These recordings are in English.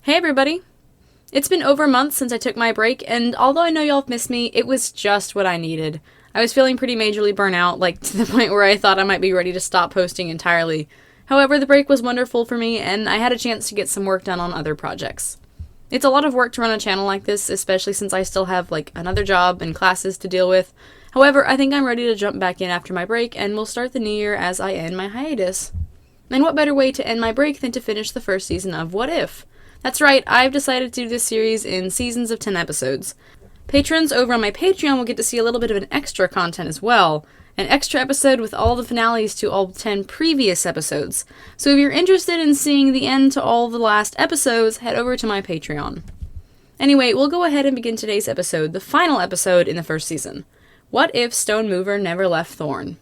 Hey everybody! It's been over a month since I took my break, and although I know y'all have missed me, it was just what I needed. I was feeling pretty majorly burnt out, like to the point where I thought I might be ready to stop posting entirely. However, the break was wonderful for me, and I had a chance to get some work done on other projects. It's a lot of work to run a channel like this, especially since I still have, another job and classes to deal with. However, I think I'm ready to jump back in after my break, and we'll start the new year as I end my hiatus. And what better way to end my break than to finish the first season of What If? That's right, I've decided to do this series in seasons of 10 episodes. Patrons over on my Patreon will get to see a little bit of an extra content as well. An extra episode with all the finales to all 10 previous episodes. So if you're interested in seeing the end to all the last episodes, head over to my Patreon. Anyway, we'll go ahead and begin today's episode, the final episode in the first season. What if Stonemover never left Thorn?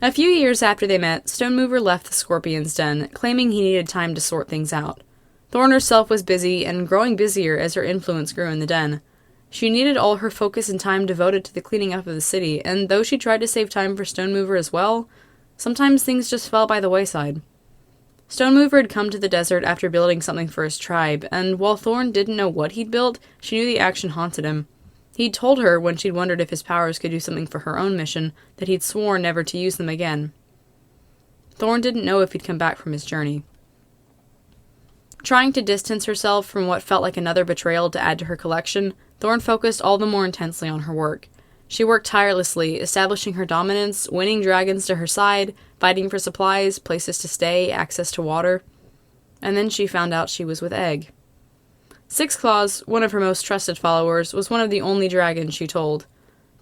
A few years after they met, Stonemover left the Scorpion's den, claiming he needed time to sort things out. Thorn herself was busy, and growing busier as her influence grew in the den. She needed all her focus and time devoted to the cleaning up of the city, and though she tried to save time for Stonemover as well, sometimes things just fell by the wayside. Stonemover had come to the desert after building something for his tribe, and while Thorn didn't know what he'd built, she knew the action haunted him. He'd told her, when she'd wondered if his powers could do something for her own mission, that he'd sworn never to use them again. Thorn didn't know if he'd come back from his journey. Trying to distance herself from what felt like another betrayal to add to her collection, Thorn focused all the more intensely on her work. She worked tirelessly, establishing her dominance, winning dragons to her side, fighting for supplies, places to stay, access to water. And then she found out she was with Egg. Six Claws, one of her most trusted followers, was one of the only dragons she told.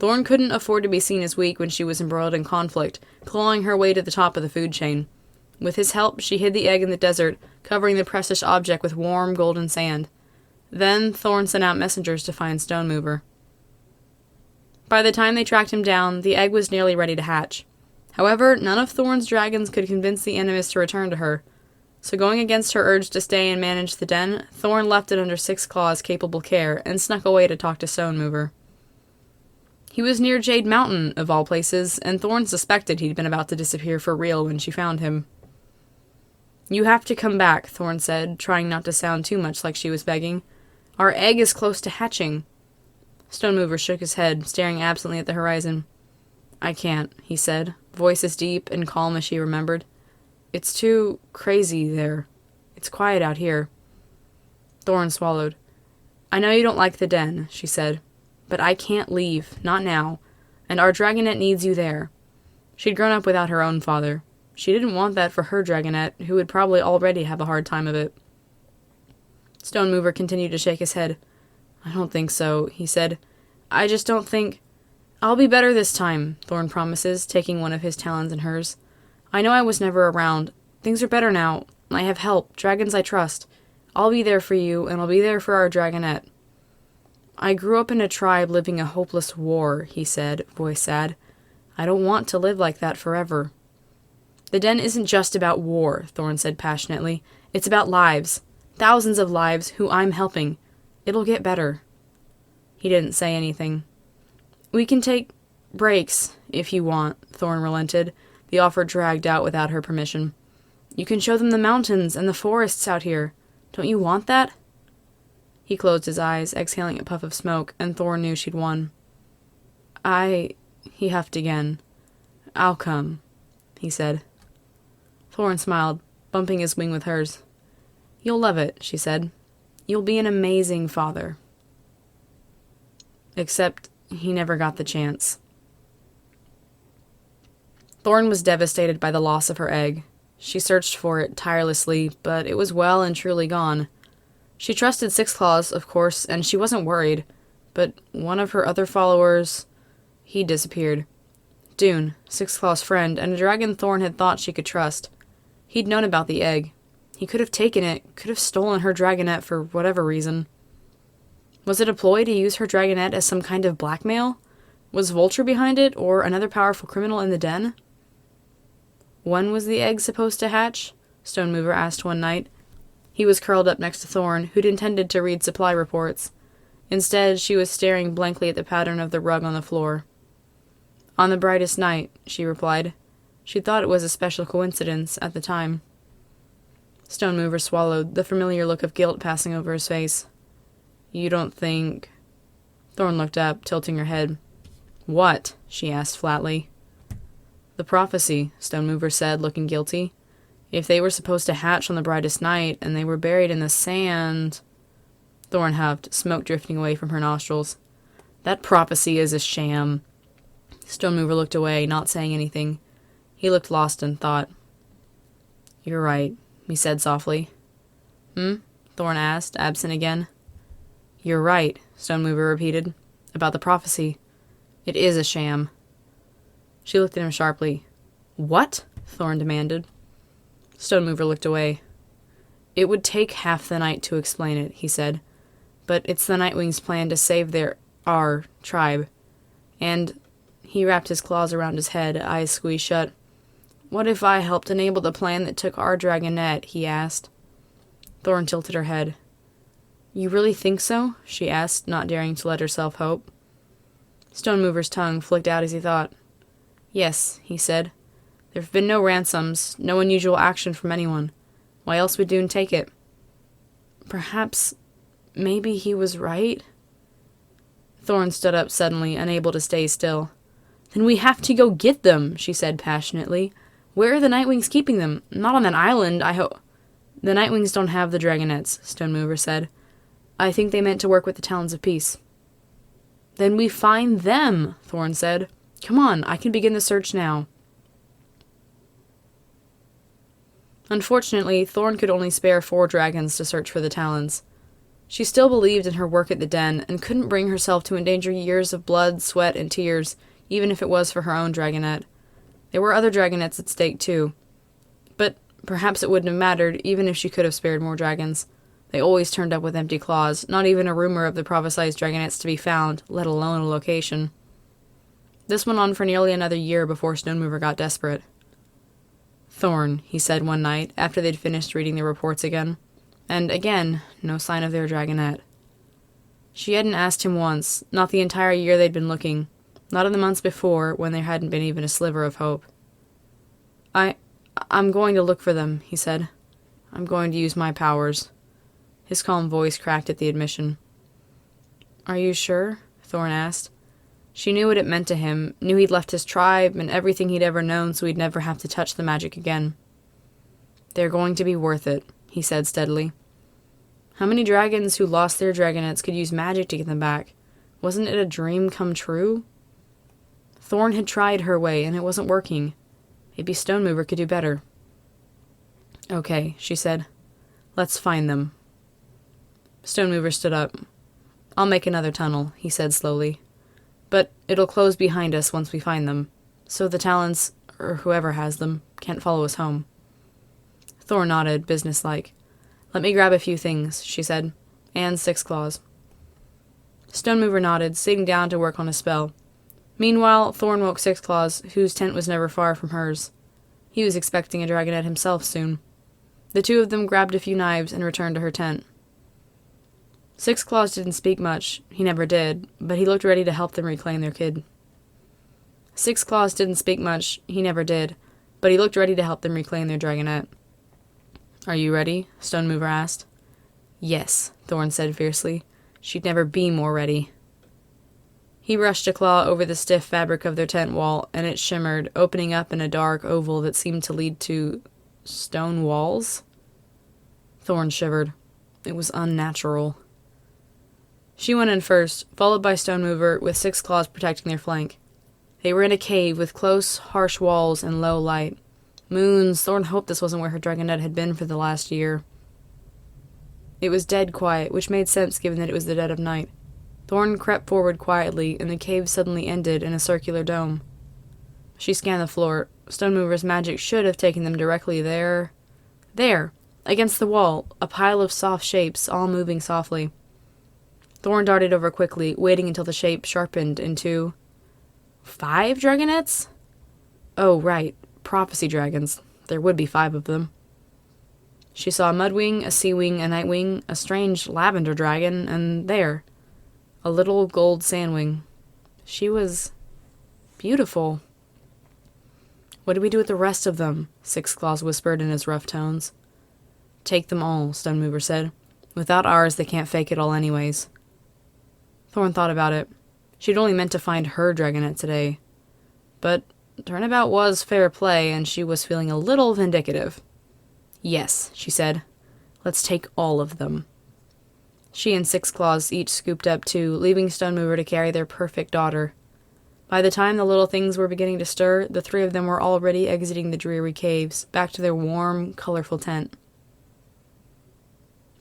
Thorn couldn't afford to be seen as weak when she was embroiled in conflict, clawing her way to the top of the food chain. With his help, she hid the egg in the desert, covering the precious object with warm, golden sand. Then, Thorn sent out messengers to find Stonemover. By the time they tracked him down, the egg was nearly ready to hatch. However, none of Thorn's dragons could convince the enemies to return to her. So going against her urge to stay and manage the den, Thorn left it under Six Claws' capable care and snuck away to talk to Stonemover. He was near Jade Mountain, of all places, and Thorn suspected he'd been about to disappear for real when she found him. "You have to come back," Thorn said, trying not to sound too much like she was begging. "Our egg is close to hatching." Stonemover shook his head, staring absently at the horizon. "I can't," he said, voice as deep and calm as she remembered. "It's too crazy there. It's quiet out here." Thorn swallowed. "I know you don't like the den," she said, "but I can't leave, not now, and our dragonet needs you there." She'd grown up without her own father. She didn't want that for her dragonet, who would probably already have a hard time of it. Stonemover continued to shake his head. "I don't think so," he said. "I just don't think—" "I'll be better this time," Thorn promises, taking one of his talons in hers. "I know I was never around. Things are better now. I have help, dragons I trust. I'll be there for you, and I'll be there for our dragonet." "I grew up in a tribe living a hopeless war," he said, voice sad. "I don't want to live like that forever." "The den isn't just about war," Thorn said passionately. "It's about lives. Thousands of lives who I'm helping. It'll get better." He didn't say anything. "We can take breaks, if you want," Thorn relented, the offer dragged out without her permission. "You can show them the mountains and the forests out here. Don't you want that?" He closed his eyes, exhaling a puff of smoke, and Thorn knew she'd won. He huffed again. "I'll come," he said. Thorn smiled, bumping his wing with hers. "You'll love it," she said. "You'll be an amazing father." Except he never got the chance. Thorn was devastated by the loss of her egg. She searched for it tirelessly, but it was well and truly gone. She trusted Six Claws, of course, and she wasn't worried, but one of her other followers, he disappeared. Dune, Six Claws' friend, and a dragon Thorn had thought she could trust. He'd known about the egg. He could have taken it, could have stolen her dragonet for whatever reason. Was it a ploy to use her dragonet as some kind of blackmail? Was Vulture behind it, or another powerful criminal in the den? "When was the egg supposed to hatch?" Stonemover asked one night. He was curled up next to Thorn, who'd intended to read supply reports. Instead, she was staring blankly at the pattern of the rug on the floor. "On the brightest night," she replied. She thought it was a special coincidence at the time. Stonemover swallowed, the familiar look of guilt passing over his face. You don't think... Thorn looked up, tilting her head. What? She asked flatly. The prophecy, Stonemover said, looking guilty. If they were supposed to hatch on the brightest night, and they were buried in the sand... Thorn huffed, smoke drifting away from her nostrils. That prophecy is a sham. Stonemover looked away, not saying anything. He looked lost in thought. You're right, he said softly. Thorn asked, absent again. You're right, Stonemover repeated. About the prophecy. It is a sham. She looked at him sharply. What? Thorn demanded. Stonemover looked away. It would take half the night to explain it, he said. But it's the Nightwing's plan to save our tribe. And he wrapped his claws around his head, eyes squeezed shut. What if I helped enable the plan that took our dragonet? He asked. Thorn tilted her head. You really think so? She asked, not daring to let herself hope. Stonemover's tongue flicked out as he thought. Yes, he said. There have been no ransoms, no unusual action from anyone. Why else would Dune take it? Perhaps, maybe he was right? Thorn stood up suddenly, unable to stay still. Then we have to go get them, she said passionately. Where are the Nightwings keeping them? Not on that island, I hope. The Nightwings don't have the dragonets, Stonemover said. I think they meant to work with the Talons of Peace. Then we find them, Thorn said. Come on, I can begin the search now. Unfortunately, Thorn could only spare 4 dragons to search for the Talons. She still believed in her work at the Den, and couldn't bring herself to endanger years of blood, sweat, and tears, even if it was for her own dragonet. There were other dragonets at stake, too. But perhaps it wouldn't have mattered, even if she could have spared more dragons. They always turned up with empty claws, not even a rumor of the prophesied dragonets to be found, let alone a location. This went on for nearly another year before Stonemover got desperate. Thorn, he said one night, after they'd finished reading the reports again. And again, no sign of their dragonet. She hadn't asked him once, not the entire year they'd been looking, not in the months before, when there hadn't been even a sliver of hope. I'm going to look for them, he said. I'm going to use my powers. His calm voice cracked at the admission. Are you sure? Thorn asked. She knew what it meant to him, knew he'd left his tribe and everything he'd ever known so he'd never have to touch the magic again. They're going to be worth it, he said steadily. How many dragons who lost their dragonets could use magic to get them back? Wasn't it a dream come true? Thorn had tried her way, and it wasn't working. Maybe Stonemover could do better. Okay, she said. Let's find them. Stonemover stood up. I'll make another tunnel, he said slowly. But it'll close behind us once we find them, so the Talons, or whoever has them, can't follow us home. Thorn nodded, businesslike. Let me grab a few things, she said, and 6 claws. Stonemover nodded, sitting down to work on a spell. Meanwhile, Thorn woke 6 claws, whose tent was never far from hers. He was expecting a dragonet himself soon. The 2 of them grabbed a few knives and returned to her tent. 6 claws didn't speak much, he never did, but he looked ready to help them reclaim their kid. 6 claws didn't speak much, he never did, but he looked ready to help them reclaim their dragonet. Are you ready? Stonemover asked. Yes, Thorn said fiercely. She'd never be more ready. He brushed a claw over the stiff fabric of their tent wall, and it shimmered, opening up in a dark oval that seemed to lead to stone walls. Thorn shivered. It was unnatural. She went in first, followed by Stonemover, with 6 claws protecting their flank. They were in a cave with close, harsh walls and low light. Moons, Thorn hoped this wasn't where her dragonet had been for the last year. It was dead quiet, which made sense given that it was the dead of night. Thorn crept forward quietly, and the cave suddenly ended in a circular dome. She scanned the floor. Stonemover's magic should have taken them directly there. There! Against the wall, a pile of soft shapes, all moving softly. Thorn darted over quickly, waiting until the shape sharpened into... 5 dragonets? Oh, right. Prophecy dragons. There would be 5 of them. She saw a mudwing, a seawing, a nightwing, a strange lavender dragon, and there, a little gold sandwing. She was beautiful. What do we do with the rest of them? 6 Claws whispered in his rough tones. Take them all, Stonemover said. Without ours, they can't fake it all anyways. Thorn thought about it. She'd only meant to find her dragonet today. But turnabout was fair play, and she was feeling a little vindictive. Yes, she said. Let's take all of them. She and Six Claws each scooped up 2, leaving Stonemover to carry their perfect daughter. By the time the little things were beginning to stir, the 3 of them were already exiting the dreary caves, back to their warm, colorful tent.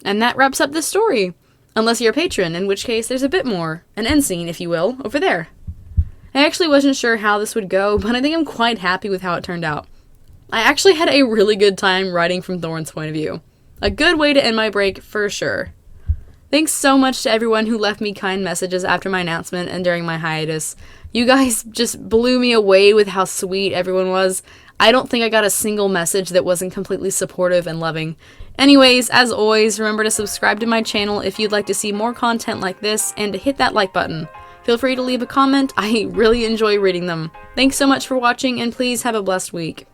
And that wraps up this story. Unless you're a patron, in which case there's a bit more. An end scene, if you will, over there. I actually wasn't sure how this would go, but I think I'm quite happy with how it turned out. I actually had a really good time writing from Thorn's point of view. A good way to end my break, for sure. Thanks so much to everyone who left me kind messages after my announcement and during my hiatus. You guys just blew me away with how sweet everyone was. I don't think I got a single message that wasn't completely supportive and loving. Anyways, as always, remember to subscribe to my channel if you'd like to see more content like this, and to hit that like button. Feel free to leave a comment. I really enjoy reading them. Thanks so much for watching, and please have a blessed week.